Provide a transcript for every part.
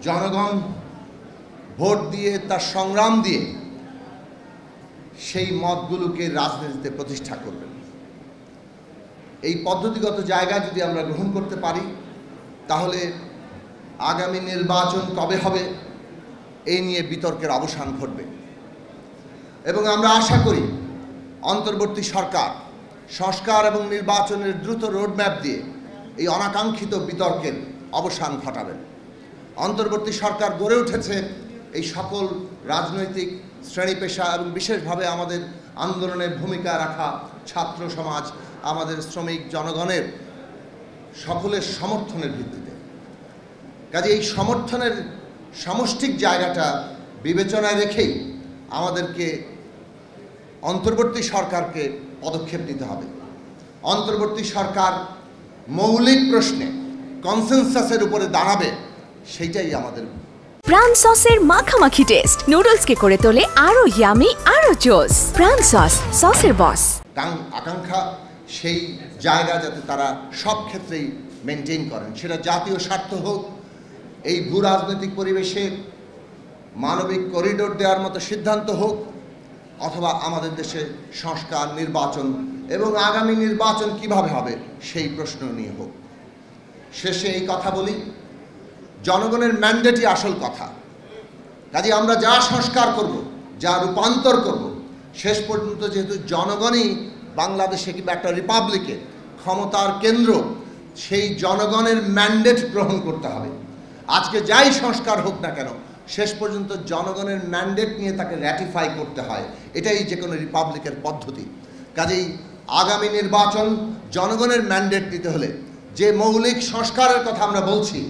জনগণ ভোট দিয়ে তার সংগ্রাম দিয়ে সেই মতগুলোকে রাজনীতিতে প্রতিষ্ঠা করবেন। এই পদ্ধতিগত জায়গা যদি আমরা গ্রহণ করতে পারি তাহলে আগামী নির্বাচন কবে হবে এই নিয়ে বিতর্কের অবসান ঘটবে এবং আমরা আশা করি অন্তর্বর্তী সরকার সংস্কার এবং নির্বাচনের দ্রুত রোডম্যাপ দিয়ে এই অনাকাঙ্ক্ষিত বিতর্কের অবসান ঘটাবেন। অন্তর্বর্তী সরকার গড়ে উঠেছে এই সকল রাজনৈতিক শ্রেণী পেশা এবং বিশেষভাবে আমাদের আন্দোলনে ভূমিকা রাখা ছাত্র সমাজ, আমাদের শ্রমিক জনগণের সকলের সমর্থনের ভিত্তিতে। কাজে এই সমর্থনের সামষ্টিক জায়গাটা বিবেচনায় রেখেই আমাদেরকে অন্তর্বর্তী সরকারকে পদক্ষেপ নিতে হবে। অন্তর্বর্তী সরকার মৌলিক প্রশ্নে কনসেনসাসের উপরে দাঁড়াবে, সেইটাই আমাদের। প্রাণ সসের মাখামাখি টেস্ট নুডলসকে করে তোলে আরো ইয়ামি, আরো জোস। প্রাণ সস, সসের বস। আকাঙ্ক্ষা সেই জায়গা যাতে তারা সব ক্ষেত্রেই মেনটেন করেন, সেটা জাতীয় স্বার্থ হোক, এই ভূ রাজনৈতিক পরিবেশে মানবিক করিডোর দেওয়ার মতো সিদ্ধান্ত হোক, অথবা আমাদের দেশে সংস্কার, নির্বাচন এবং আগামী নির্বাচন কিভাবে হবে সেই প্রশ্ন নিয়ে হোক। শেষে এই কথা বলি, জনগণের ম্যান্ডেটই আসল কথা। কাজে আমরা যা সংস্কার করব, যা রূপান্তর করব, শেষ পর্যন্ত যেহেতু জনগণই বাংলাদেশে কিংবা একটা রিপাবলিকে ক্ষমতার কেন্দ্র, সেই জনগণের ম্যান্ডেট গ্রহণ করতে হবে। আজকে যাই সংস্কার হোক না কেন, শেষ পর্যন্ত জনগণের ম্যান্ডেট নিয়ে তাকে র্যাটিফাই করতে হয়। এটাই যে কোনো রিপাবলিকের পদ্ধতি। কাজেই আগামী নির্বাচন জনগণের ম্যান্ডেট নিতে হলে যে মৌলিক সংস্কারের কথা আমরা বলছি,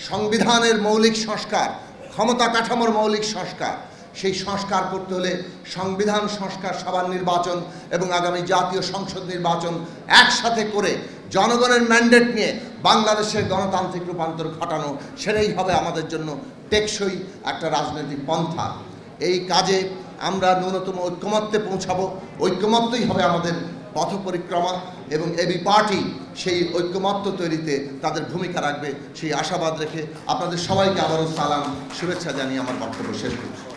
সংবিধানের মৌলিক সংস্কার, ক্ষমতা কাঠামোর মৌলিক সংস্কার, সেই সংস্কার করতে হলে সংবিধান সংস্কার সভার নির্বাচন এবং আগামী জাতীয় সংসদ নির্বাচন একসাথে করে জনগণের ম্যান্ডেট নিয়ে বাংলাদেশের গণতান্ত্রিক রূপান্তর ঘটানো, সেটাই হবে আমাদের জন্য টেকসই একটা রাজনৈতিক পন্থা। এই কাজে আমরা ন্যূনতম ঐক্যমত্যে পৌঁছাবো। ঐক্যমত্যই হবে আমাদের পথ পরিক্রমা এবং এবি পার্টি সেই ঐক্যমত্য তৈরিতে তাদের ভূমিকা রাখবে, সেই আশাবাদ রেখে আপনাদের সবাইকে আবারও সালাম, শুভেচ্ছা জানিয়ে আমার বক্তব্য শেষ করছি।